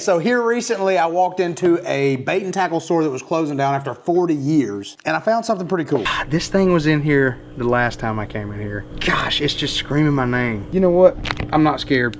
so here recently I walked into a bait and tackle store that was closing down after 40 years, and I found something pretty cool. This thing was in here the last time I came in here. Gosh, it's just screaming my name. You know what? I'm not scared.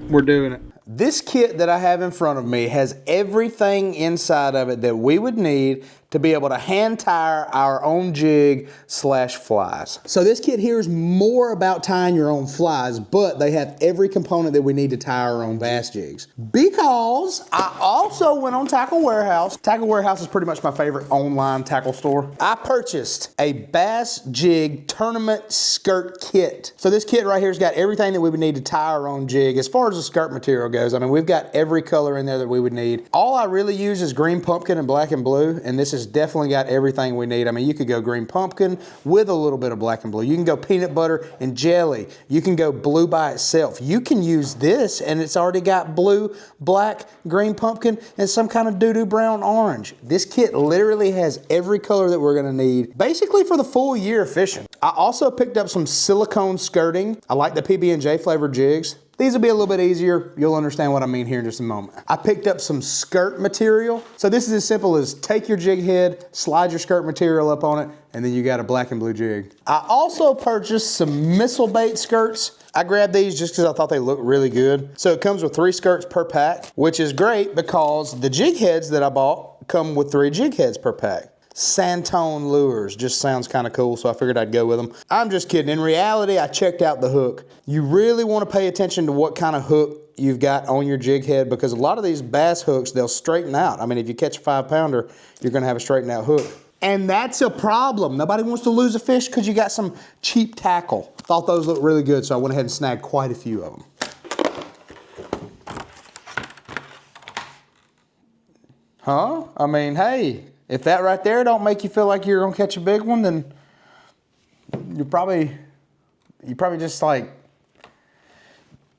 We're doing it. This kit that I have in front of me has everything inside of it that we would need to be able to hand tire our own jig slash flies. So this kit here is more about tying your own flies, but they have every component that we need to tie our own bass jigs. Because I also went on Tackle Warehouse. Tackle Warehouse is pretty much my favorite online tackle store. I purchased a bass jig tournament skirt kit. So this kit right here has got everything that we would need to tie our own jig. As far as the skirt material goes, I mean, we've got every color in there that we would need. All I really use is green pumpkin and black and blue, and this has definitely got everything we need. I mean, you could go green pumpkin with a little bit of black and blue. You can go peanut butter and jelly. You can go blue by itself. You can use this and it's already got blue, black, green pumpkin, and some kind of doo-doo brown orange. This kit literally has every color that we're gonna need, basically for the full year of fishing. I also picked up some silicone skirting. I like the PB&J flavored jigs. These will be a little bit easier. You'll understand what I mean here in just a moment. I picked up some skirt material. So this is as simple as take your jig head, slide your skirt material up on it, and then you got a black and blue jig. I also purchased some missile bait skirts. I grabbed these just because I thought they looked really good. So it comes with 3 skirts per pack, which is great because the jig heads that I bought come with 3 jig heads per pack. Santone lures just sounds kind of cool, so I figured I'd go with them. I'm just kidding. In reality, I checked out the hook. You really want to pay attention to what kind of hook you've got on your jig head because a lot of these bass hooks, they'll straighten out. I mean, if you catch a 5-pounder, you're going to have a straightened out hook. And that's a problem. Nobody wants to lose a fish because you got some cheap tackle. Thought those looked really good, so I went ahead and snagged quite a few of them. Huh? I mean, hey. If that right there don't make you feel like you're gonna catch a big one, then you probably just like,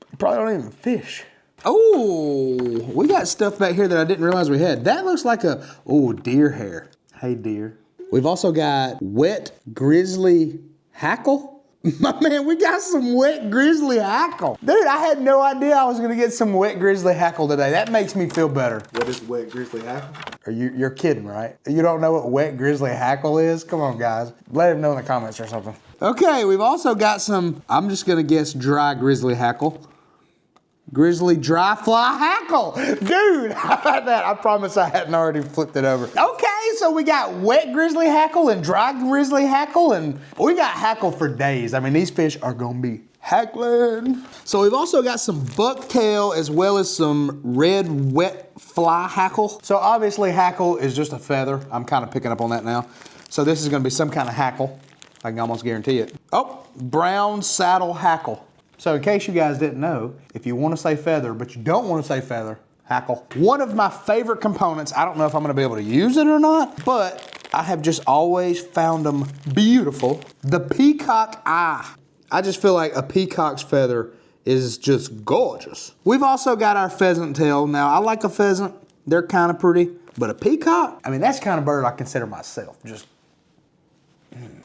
you probably don't even fish. Oh, we got stuff back here that I didn't realize we had. That looks like a, oh, deer hair. Hey, deer. We've also got wet grizzly hackle. My man, we got some wet grizzly hackle. Dude, I had no idea I was gonna get some wet grizzly hackle today. That makes me feel better. What is wet grizzly hackle? You're kidding, right? You don't know what wet grizzly hackle is? Come on, guys. Let him know in the comments or something. Okay, we've also got some, I'm just gonna guess dry grizzly hackle. Grizzly dry fly hackle. Dude, how about that? I promise I hadn't already flipped it over. Okay, so we got wet grizzly hackle and dry grizzly hackle, and we got hackle for days. I mean, these fish are gonna be hackling. So we've also got some bucktail as well as some red wet fly hackle. So obviously hackle is just a feather. I'm kind of picking up on that now. So this is gonna be some kind of hackle. I can almost guarantee it. Oh, brown saddle hackle. So in case you guys didn't know, if you want to say feather, but you don't want to say feather, hackle. One of my favorite components, I don't know if I'm going to be able to use it or not, but I have just always found them beautiful. The peacock eye. I just feel like a peacock's feather is just gorgeous. We've also got our pheasant tail. Now, I like a pheasant. They're kind of pretty, but a peacock, I mean, that's the kind of bird I consider myself. Just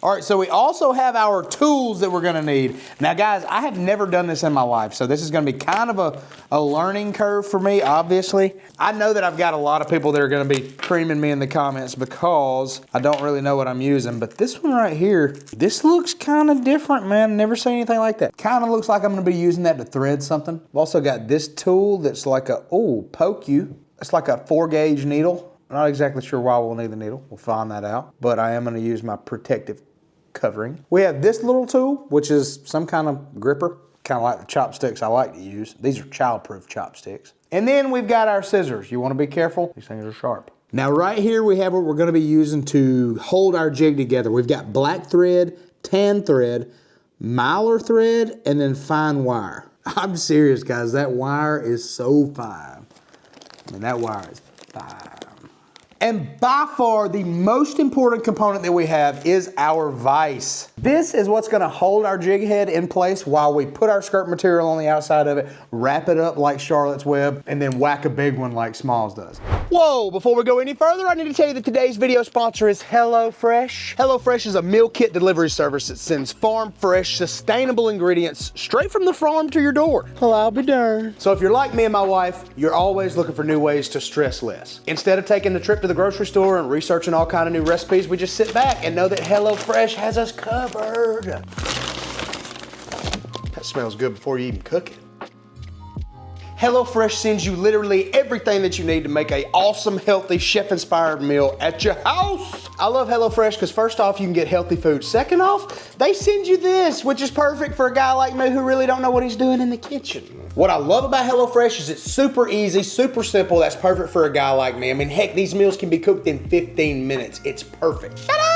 all right, so we also have our tools that we're gonna need. Now guys, I have never done this in my life, so this is gonna be kind of a learning curve for me, obviously. I know that I've got a lot of people that are gonna be creaming me in the comments because I don't really know what I'm using, but this one right here, this looks kind of different, man. Never seen anything like that. Kind of looks like I'm gonna be using that to thread something. I've also got this tool that's like a, oh, poke you. It's like a 4-gauge needle. Not exactly sure why we'll need the needle. We'll find that out. But I am going to use my protective covering. We have this little tool, which is some kind of gripper, kind of like the chopsticks I like to use. These are child-proof chopsticks. And then we've got our scissors. You want to be careful. These things are sharp. Now right here we have what we're going to be using to hold our jig together. We've got black thread, tan thread, mylar thread, and then fine wire. I'm serious, guys. That wire is so fine. I mean, that wire is fine. And by far the most important component that we have is our vise. This is what's gonna hold our jig head in place while we put our skirt material on the outside of it, wrap it up like Charlotte's Web, and then whack a big one like Smalls does. Whoa, before we go any further, I need to tell you that today's video sponsor is HelloFresh. HelloFresh is a meal kit delivery service that sends farm fresh, sustainable ingredients straight from the farm to your door. Well, I'll be darned. So if you're like me and my wife, you're always looking for new ways to stress less. Instead of taking the trip to the grocery store and researching all kind of new recipes, we just sit back and know that HelloFresh has us covered. That smells good before you even cook it. HelloFresh sends you literally everything that you need to make an awesome, healthy, chef-inspired meal at your house. I love HelloFresh because first off, you can get healthy food. Second off, they send you this, which is perfect for a guy like me who really don't know what he's doing in the kitchen. What I love about HelloFresh is it's super easy, super simple. That's perfect for a guy like me. I mean, heck, these meals can be cooked in 15 minutes. It's perfect. Ta-da!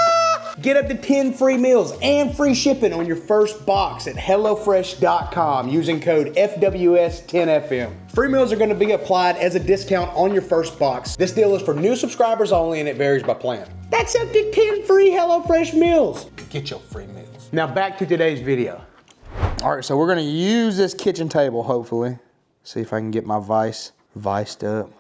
Get up to 10 free meals and free shipping on your first box at HelloFresh.com using code FWS10FM. Free meals are going to be applied as a discount on your first box. This deal is for new subscribers only and it varies by plan. That's up to 10 free HelloFresh meals. Get your free meals. Now back to today's video. All right, so we're going to use this kitchen table, hopefully. See if I can get my vise viced up.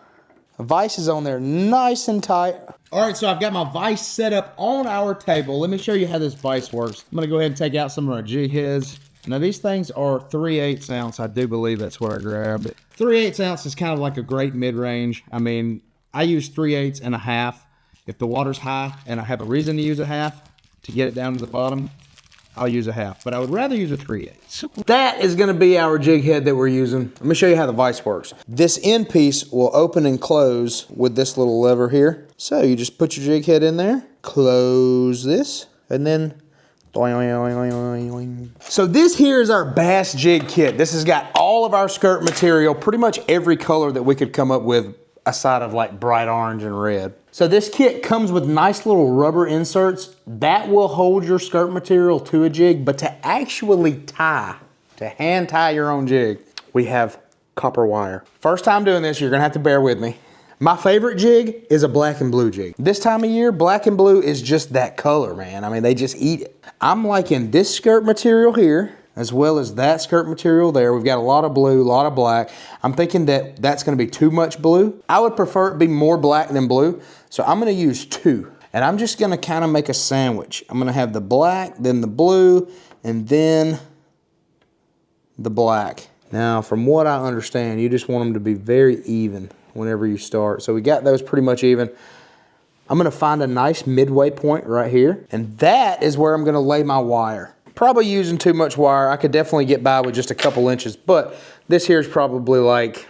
The vise is on there nice and tight. All right, so I've got my vise set up on our table. Let me show you how this vise works. I'm gonna go ahead and take out some of our jig heads. Now these things are 3/8 ounce. I do believe that's where I grabbed it. 3/8 ounce is kind of like a great mid-range. I mean, I use 3/8 and a half. If the water's high and I have a reason to use a half to get it down to the bottom, I'll use a half, but I would rather use a 3/8. That is gonna be our jig head that we're using. Let me show you how the vise works. This end piece will open and close with this little lever here. So you just put your jig head in there, close this, and then so this here is our bass jig kit. This has got all of our skirt material, pretty much every color that we could come up with aside of like bright orange and red. So this kit comes with nice little rubber inserts that will hold your skirt material to a jig, but to actually tie, to hand tie your own jig, we have copper wire. First time doing this, you're gonna have to bear with me. My favorite jig is a black and blue jig. This time of year, black and blue is just that color, man. I mean, they just eat it. I'm liking this skirt material here, as well as that skirt material there. We've got a lot of blue, a lot of black. I'm thinking that that's gonna be too much blue. I would prefer it be more black than blue, so I'm gonna use 2. And I'm just gonna kind of make a sandwich. I'm gonna have the black, then the blue, and then the black. Now, from what I understand, you just want them to be very even whenever you start. So we got those pretty much even. I'm gonna find a nice midway point right here, and that is where I'm gonna lay my wire. Probably using too much wire. I could definitely get by with just a couple inches, but this here is probably like,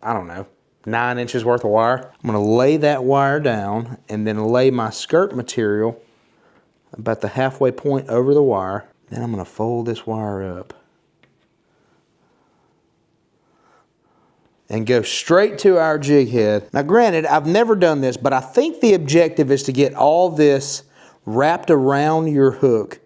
I don't know, 9 inches worth of wire. I'm gonna lay that wire down and then lay my skirt material about the halfway point over the wire. Then I'm gonna fold this wire up and go straight to our jig head. Now granted, I've never done this, but I think the objective is to get all this wrapped around your hook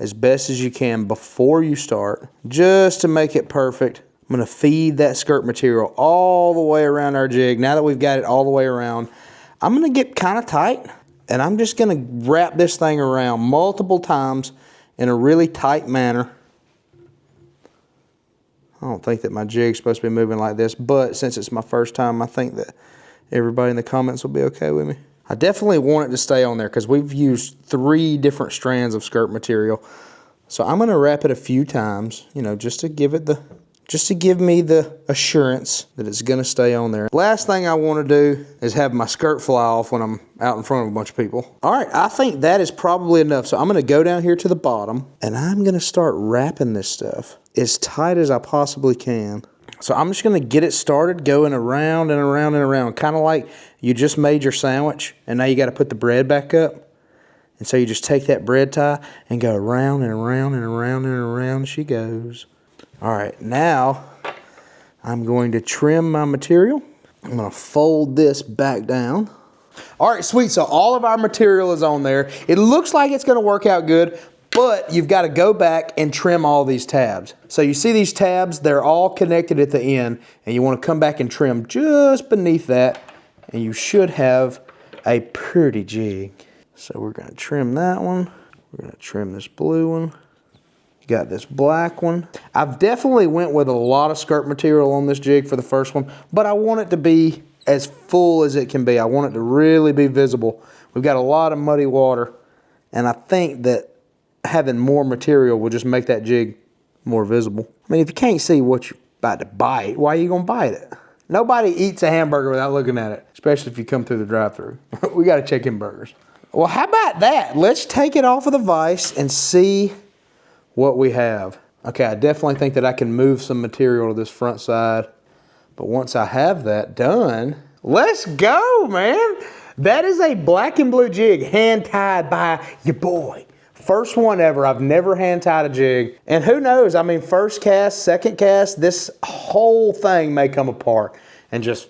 as best as you can before you start, just to make it perfect. I'm gonna feed that skirt material all the way around our jig. Now that we've got it all the way around, I'm gonna get kind of tight, and I'm just gonna wrap this thing around multiple times in a really tight manner. I don't think that my jig's supposed to be moving like this, but since it's my first time, I think that everybody in the comments will be okay with me. I definitely want it to stay on there because we've used 3 different strands of skirt material. So I'm gonna wrap it a few times, you know, just to give me the assurance that it's gonna stay on there. Last thing I wanna do is have my skirt fly off when I'm out in front of a bunch of people. All right, I think that is probably enough. So I'm gonna go down here to the bottom and I'm gonna start wrapping this stuff as tight as I possibly can. So I'm just gonna get it started going around and around and around, kind of like you just made your sandwich and now you gotta put the bread back up. And so you just take that bread tie and go around and around and around and around she goes. All right, now I'm going to trim my material. I'm gonna fold this back down. All right, sweet, so all of our material is on there. It looks like it's gonna work out good, but you've got to go back and trim all these tabs. So you see these tabs, they're all connected at the end, and you want to come back and trim just beneath that, and you should have a pretty jig. So we're gonna trim that one. We're gonna trim this blue one. Got this black one. I've definitely went with a lot of skirt material on this jig for the first one, but I want it to be as full as it can be. I want it to really be visible. We've got a lot of muddy water, and I think that having more material will just make that jig more visible. I mean, if you can't see what you're about to bite, why are you gonna bite it? Nobody eats a hamburger without looking at it, especially if you come through the drive-thru. We gotta check in burgers. Well, how about that? Let's take it off of the vise and see what we have. Okay, I definitely think that I can move some material to this front side, but once I have that done, let's go, man. That is a black and blue jig, hand tied by your boy. First one ever. I've never hand tied a jig. And who knows, I mean, first cast, second cast, this whole thing may come apart and just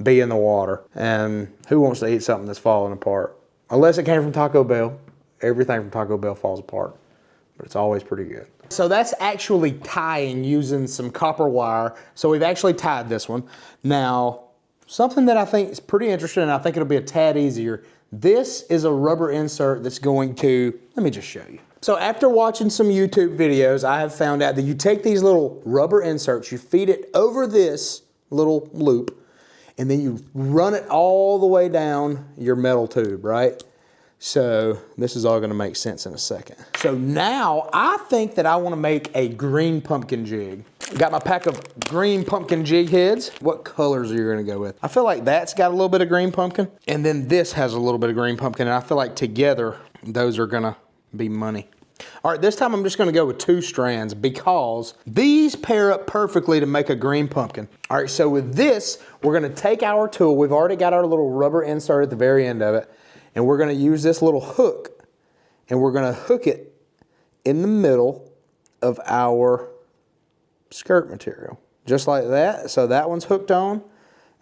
be in the water. And who wants to eat something that's falling apart? Unless it came from Taco Bell. Everything from Taco Bell falls apart, but it's always pretty good. So that's actually tying using some copper wire. So we've actually tied this one. Now, something that I think is pretty interesting, and I think it'll be a tad easier. This is a rubber insert that's going to, let me just show you. So after watching some YouTube videos, I have found out that you take these little rubber inserts, you feed it over this little loop, and then you run it all the way down your metal tube, right? So this is all gonna make sense in a second. So now I think that I wanna make a green pumpkin jig. Got my pack of green pumpkin jig heads. What colors are you gonna go with? I feel like that's got a little bit of green pumpkin, and then this has a little bit of green pumpkin, and I feel like together, those are gonna be money. All right, this time I'm just gonna go with 2 strands because these pair up perfectly to make a green pumpkin. All right, so with this, we're gonna take our tool. We've already got our little rubber insert at the very end of it, and we're gonna use this little hook, and we're gonna hook it in the middle of our skirt material, just like that. So that one's hooked on,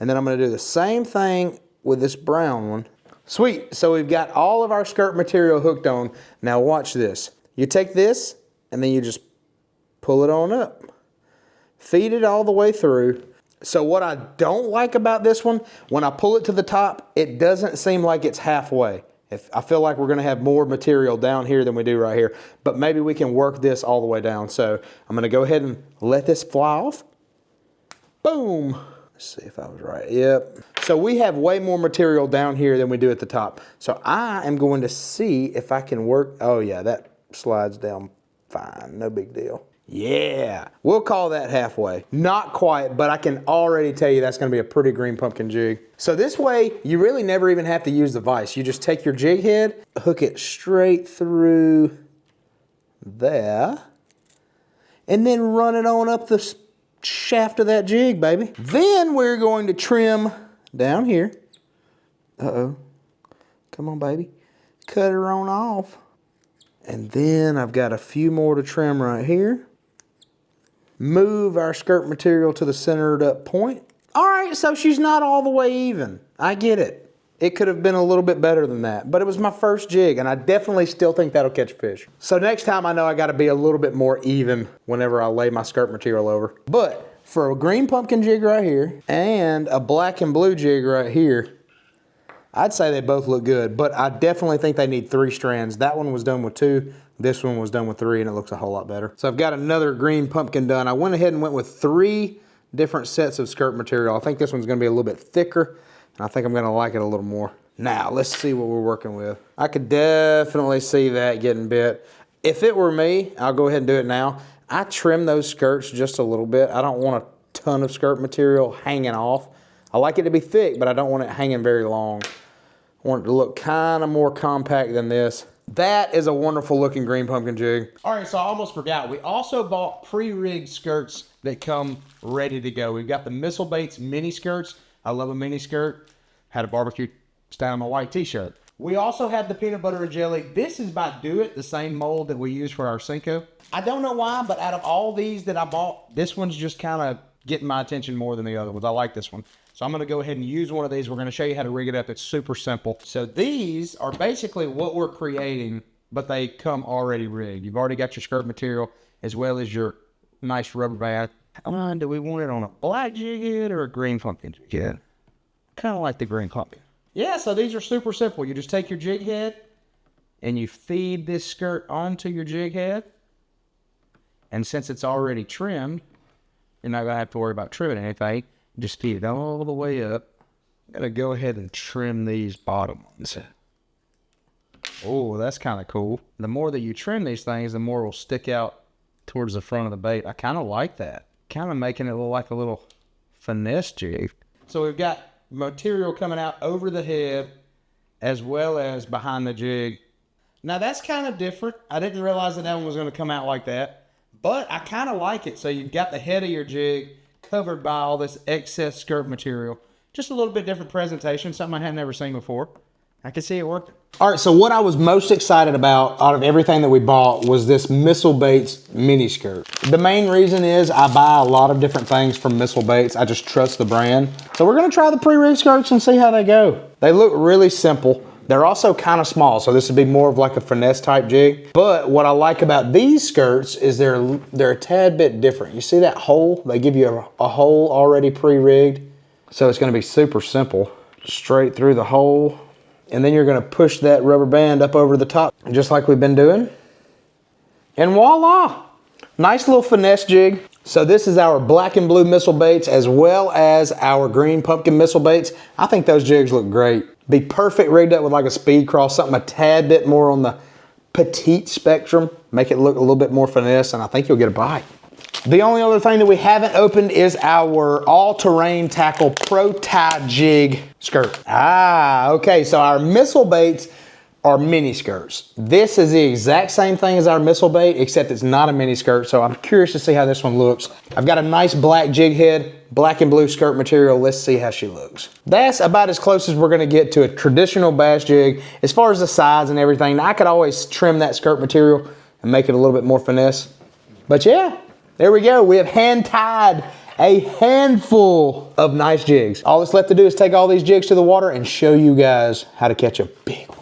and then I'm gonna do the same thing with this brown one. Sweet, so we've got all of our skirt material hooked on. Now watch this. You take this, and then you just pull it on up. Feed it all the way through. So what I don't like about this one, when I pull it to the top, it doesn't seem like it's halfway. I feel like we're gonna have more material down here than we do right here, but maybe we can work this all the way down. So I'm gonna go ahead and let this fly off. Boom. Let's see if I was right. Yep. So we have way more material down here than we do at the top. So I am going to see if I can work. Oh yeah, that slides down fine. No big deal. Yeah, we'll call that halfway. Not quite, but I can already tell you that's gonna be a pretty green pumpkin jig. So this way, you really never even have to use the vise. You just take your jig head, hook it straight through there, and then run it on up the shaft of that jig, baby. Then we're going to trim down here. Uh-oh, come on, baby. Cut her on off. And then I've got a few more to trim right here. Move our skirt material to the centered up point. All right, so she's not all the way even. I get it. It could have been a little bit better than that, but it was my first jig, and I definitely still think that'll catch fish. So next time I know I gotta be a little bit more even whenever I lay my skirt material over. But for a green pumpkin jig right here and a black and blue jig right here, I'd say they both look good, but I definitely think they need 3 strands. That one was done with 2. This one was done with 3, and it looks a whole lot better. So I've got another green pumpkin done. I went ahead and went with 3 different sets of skirt material. I think this one's gonna be a little bit thicker, and I think I'm gonna like it a little more. Now, let's see what we're working with. I could definitely see that getting bit. If it were me, I'll go ahead and do it now. I trim those skirts just a little bit. I don't want a ton of skirt material hanging off. I like it to be thick, but I don't want it hanging very long. I want it to look kind of more compact than this. That is a wonderful looking green pumpkin jig. All right, so I almost forgot. We also bought pre-rigged skirts that come ready to go. We've got the Missile Baits mini skirts. I love a mini skirt. Had a barbecue style on my white t-shirt. We also had the peanut butter and jelly. This is by Do It, the same mold that we use for our Cinco. I don't know why, but out of all these that I bought, this one's just kind of getting my attention more than the other ones. I like this one. So I'm gonna go ahead and use one of these. We're gonna show you how to rig it up. It's super simple. So these are basically what we're creating, but they come already rigged. You've already got your skirt material as well as your nice rubber band. Do we want it on a black jig head or a green pumpkin jig head? Kind of like the green pumpkin. Yeah, so these are super simple. You just take your jig head and you feed this skirt onto your jig head. And since it's already trimmed, you're not going to have to worry about trimming anything. Just feed it all the way up. I'm going to go ahead and trim these bottom ones. Oh, that's kind of cool. The more that you trim these things, the more will stick out towards the front of the bait. I kind of like that. Kind of making it look like a little finesse jig. So we've got material coming out over the head as well as behind the jig. Now that's kind of different. I didn't realize that one was going to come out like that, but I kind of like it. So you've got the head of your jig covered by all this excess skirt material. Just a little bit different presentation, something I had never seen before. I can see it working. All right, so what I was most excited about out of everything that we bought was this Missile Baits mini skirt. The main reason is I buy a lot of different things from Missile Baits. I just trust the brand. So we're gonna try the pre-rig skirts and see how they go. They look really simple. They're also kind of small, so this would be more of like a finesse type jig. But what I like about these skirts is they're a tad bit different. You see that hole? They give you a hole already pre-rigged. So it's gonna be super simple. Straight through the hole. And then you're gonna push that rubber band up over the top, just like we've been doing. And voila! Nice little finesse jig. So this is our black and blue Missile Baits as well as our green pumpkin Missile Baits. I think those jigs look great. Be perfect rigged up with like a speed cross, something a tad bit more on the petite spectrum. Make it look a little bit more finesse, and I think you'll get a bite. The only other thing that we haven't opened is our all-terrain tackle pro tie jig skirt. Okay, so our Missile Baits are mini skirts. This is the exact same thing as our Missile Bait, except it's not a mini skirt, so I'm curious to see how this one looks. I've got a nice black jig head, black and blue skirt material. Let's see how she looks. That's about as close as we're gonna get to a traditional bass jig. As far as the size and everything, I could always trim that skirt material and make it a little bit more finesse. But yeah. There we go. We have hand-tied a handful of nice jigs. All that's left to do is take all these jigs to the water and show you guys how to catch a big one.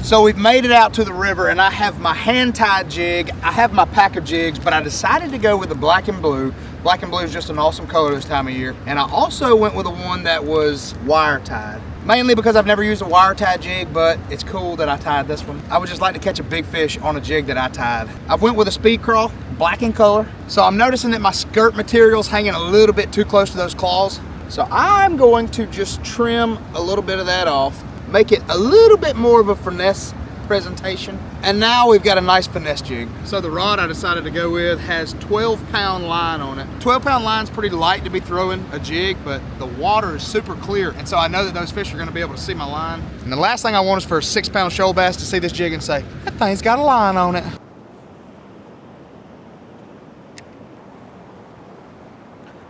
So we've made it out to the river and I have my hand-tied jig. I have my pack of jigs, but I decided to go with the black and blue. Black and blue is just an awesome color this time of year. And I also went with the one that was wire-tied. Mainly because I've never used a wire tied jig, but it's cool that I tied this one. I would just like to catch a big fish on a jig that I tied. I went with a speed crawl, black in color. So I'm noticing that my skirt material's hanging a little bit too close to those claws. So I'm going to just trim a little bit of that off, make it a little bit more of a finesse presentation. And now we've got a nice finesse jig. So the rod I decided to go with has 12-pound line on it. 12-pound line's pretty light to be throwing a jig, but the water is super clear. And so I know that those fish are gonna be able to see my line. And the last thing I want is for a 6-pound shoal bass to see this jig and say, that thing's got a line on it.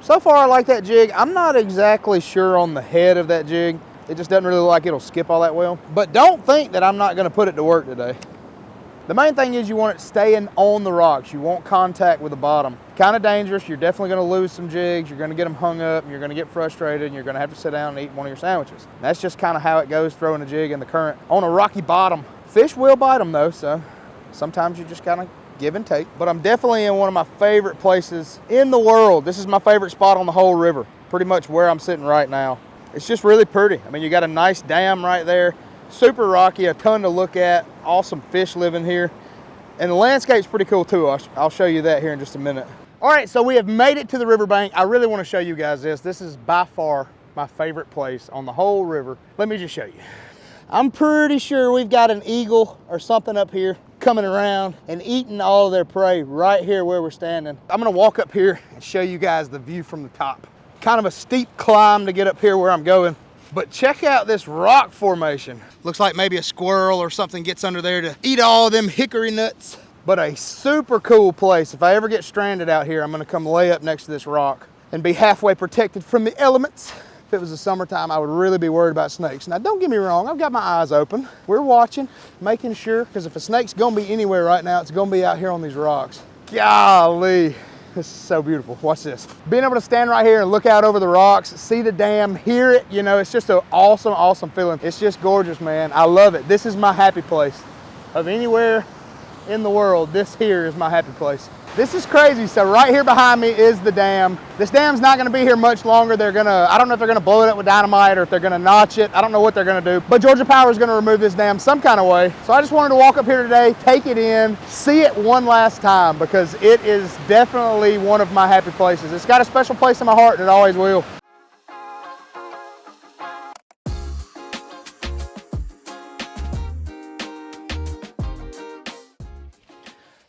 So far I like that jig. I'm not exactly sure on the head of that jig. It just doesn't really look like it'll skip all that well. But don't think that I'm not gonna put it to work today. The main thing is you want it staying on the rocks. You want contact with the bottom. Kind of dangerous. You're definitely gonna lose some jigs. You're gonna get them hung up and you're gonna get frustrated and you're gonna have to sit down and eat one of your sandwiches. That's just kind of how it goes throwing a jig in the current on a rocky bottom. Fish will bite them though, so sometimes you just kind of give and take. But I'm definitely in one of my favorite places in the world. This is my favorite spot on the whole river. Pretty much where I'm sitting right now. It's just really pretty. I mean, you got a nice dam right there, super rocky, a ton to look at, awesome fish living here. And the landscape's pretty cool too. I'll show you that here in just a minute. All right, so we have made it to the riverbank. I really want to show you guys this. This is by far my favorite place on the whole river. Let me just show you. I'm pretty sure we've got an eagle or something up here coming around and eating all of their prey right here where we're standing. I'm gonna walk up here and show you guys the view from the top. Kind of a steep climb to get up here where I'm going. But check out this rock formation. Looks like maybe a squirrel or something gets under there to eat all them hickory nuts. But a super cool place. If I ever get stranded out here, I'm gonna come lay up next to this rock and be halfway protected from the elements. If it was the summertime, I would really be worried about snakes. Now don't get me wrong, I've got my eyes open. We're watching, making sure, because if a snake's gonna be anywhere right now, it's gonna be out here on these rocks. Golly. This is so beautiful. Watch this. Being able to stand right here and look out over the rocks, see the dam, hear it, you know, it's just an awesome, awesome feeling. It's just gorgeous, man. I love it. This is my happy place. Of anywhere in the world, this here is my happy place. This is crazy. So right here behind me is the dam. This dam's not gonna be here much longer. I don't know if they're gonna blow it up with dynamite or if they're gonna notch it. I don't know what they're gonna do, but Georgia Power is gonna remove this dam some kind of way. So I just wanted to walk up here today, take it in, see it one last time, because it is definitely one of my happy places. It's got a special place in my heart, and it always will.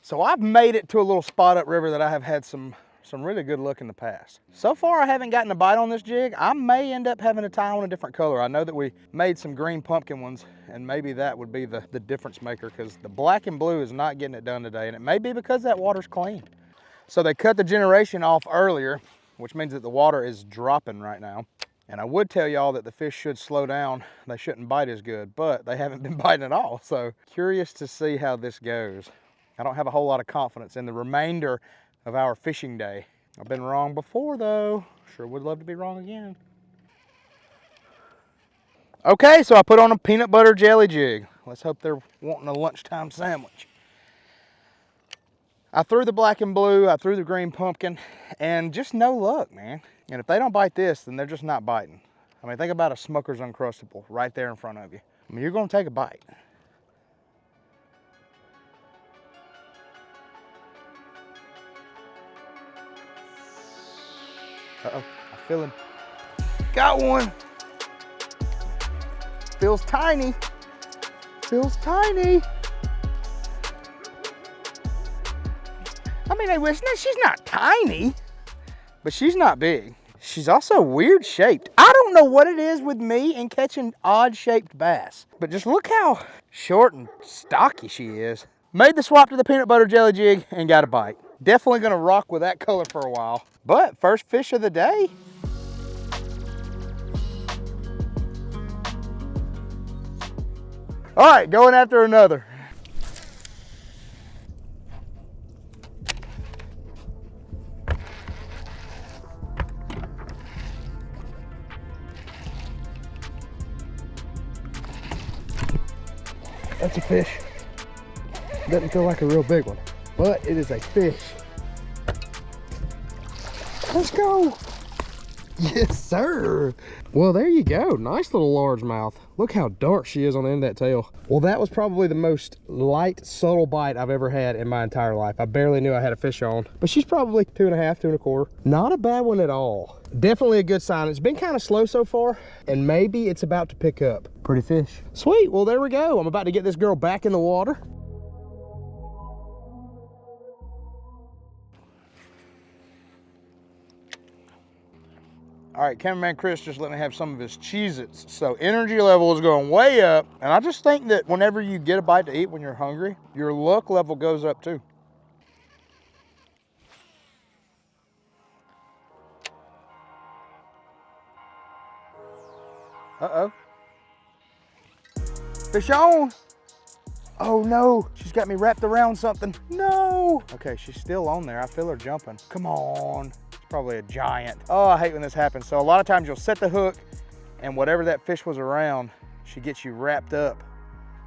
So I've made it to a little spot upriver that I have had some really good luck in the past. So far I haven't gotten a bite on this jig. I may end up having to tie on a different color. I know that we made some green pumpkin ones, and maybe that would be the difference maker, because the black and blue is not getting it done today, and it may be because that water's clean. So they cut the generation off earlier, which means that the water is dropping right now. And I would tell y'all that the fish should slow down. They shouldn't bite as good, but they haven't been biting at all. So curious to see how this goes. I don't have a whole lot of confidence in the remainder of our fishing day. I've been wrong before though. Sure would love to be wrong again. Okay, so I put on a peanut butter jelly jig. Let's hope they're wanting a lunchtime sandwich. I threw the black and blue, I threw the green pumpkin, and just no luck, man. And if they don't bite this, then they're just not biting. I mean, think about a Smucker's Uncrustable right there in front of you. I mean, you're gonna take a bite. Uh-oh, I feel him. Got one. Feels tiny. Feels tiny. I mean, she's not tiny, but she's not big. She's also weird shaped. I don't know what it is with me and catching odd shaped bass, but just look how short and stocky she is. Made the swap to the peanut butter jelly jig and got a bite. Definitely gonna rock with that color for a while. But first fish of the day. All right, going after another. That's a fish. Doesn't feel like a real big one, but it is a fish. Let's go. Yes, sir. Well, there you go. Nice little largemouth. Look how dark she is on the end of that tail. Well, that was probably the most light, subtle bite I've ever had in my entire life. I barely knew I had a fish on, but she's probably 2.5, 2.25. Not a bad one at all. Definitely a good sign. It's been kind of slow so far, and maybe it's about to pick up. Pretty fish. Sweet. Well, there we go. I'm about to get this girl back in the water. All right, cameraman Chris just let me have some of his Cheez-Its. So energy level is going way up. And I just think that whenever you get a bite to eat when you're hungry, your luck level goes up too. Uh-oh. Fish on. Oh no, she's got me wrapped around something. No. Okay, she's still on there. I feel her jumping. Come on. Probably a giant. Oh, I hate when this happens. So a lot of times you'll set the hook and whatever that fish was around, she gets you wrapped up.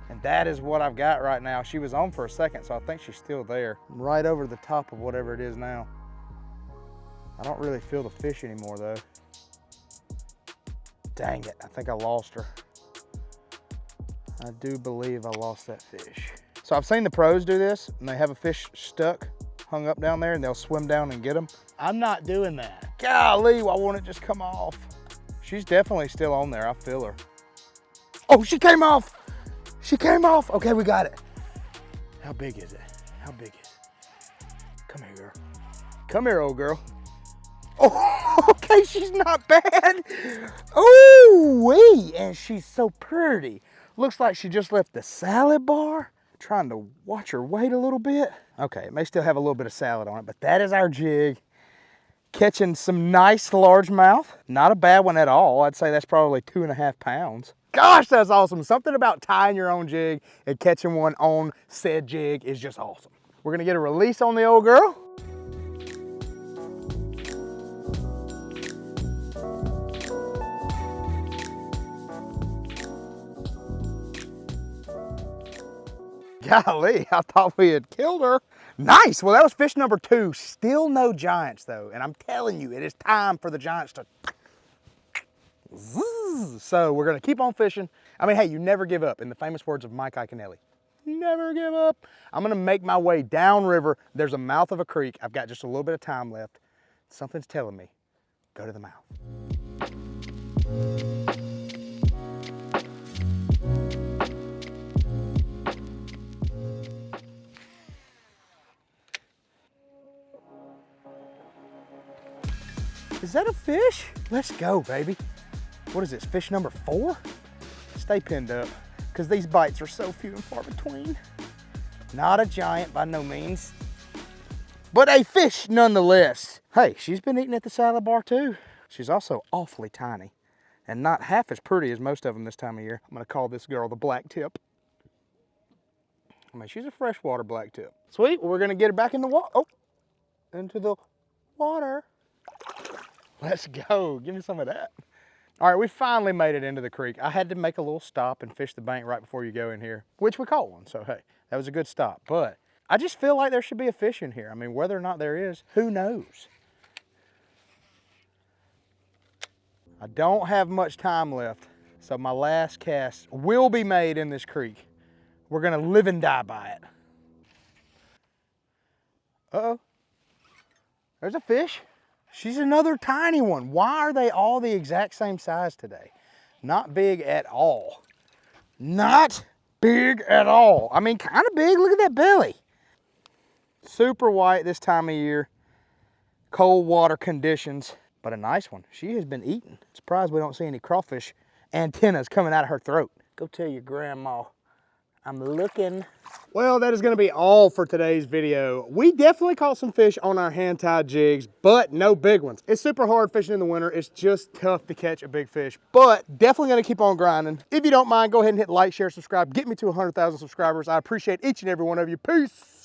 And that is what I've got right now. She was on for a second, so I think she's still there. I'm right over the top of whatever it is now. I don't really feel the fish anymore though. Dang it, I think I lost her. I do believe I lost that fish. So I've seen the pros do this, and they have a fish stuck, hung up down there, and they'll swim down and get them. I'm not doing that. Golly, why won't it just come off? She's definitely still on there, I feel her. Oh, she came off. She came off. Okay, we got it. How big is it? How big is it? Come here, girl. Come here, old girl. Oh, okay, she's not bad. Oh, wee, and she's so pretty. Looks like she just left the salad bar. Trying to watch her weight a little bit. Okay, it may still have a little bit of salad on it, but that is our jig. Catching some nice largemouth. Not a bad one at all. I'd say that's probably 2.5 pounds. Gosh, that's awesome. Something about tying your own jig and catching one on said jig is just awesome. We're gonna get a release on the old girl. Golly, I thought we had killed her. Nice. Well, that was fish number 2. Still no giants, though. And I'm telling you, it is time for the giants to... So we're going to keep on fishing. I mean, hey, you never give up. In the famous words of Mike Iaconelli, never give up. I'm going to make my way downriver. There's a mouth of a creek. I've got just a little bit of time left. Something's telling me, go to the mouth. Is that a fish? Let's go, baby. What is this, fish number 4? Stay pinned up, because these bites are so few and far between. Not a giant by no means, but a fish nonetheless. Hey, she's been eating at the salad bar too. She's also awfully tiny and not half as pretty as most of them this time of year. I'm gonna call this girl the black tip. I mean, she's a freshwater black tip. Sweet, well, we're gonna get her back in the water. Oh, into the water. Let's go, give me some of that. All right, we finally made it into the creek. I had to make a little stop and fish the bank right before you go in here, which we caught one, so hey, that was a good stop. But I just feel like there should be a fish in here. I mean, whether or not there is, who knows? I don't have much time left, so my last cast will be made in this creek. We're gonna live and die by it. Uh-oh, there's a fish. She's another tiny one. Why are they all the exact same size today? Not big at all. Not big at all. I mean, kind of big. Look at that belly. Super white this time of year. Cold water conditions, but a nice one. She has been eaten. Surprised we don't see any crawfish antennas coming out of her throat. Go tell your grandma I'm looking. Well, that is gonna be all for today's video. We definitely caught some fish on our hand-tied jigs, but no big ones. It's super hard fishing in the winter. It's just tough to catch a big fish, but definitely gonna keep on grinding. If you don't mind, go ahead and hit like, share, subscribe. Get me to 100,000 subscribers. I appreciate each and every one of you. Peace.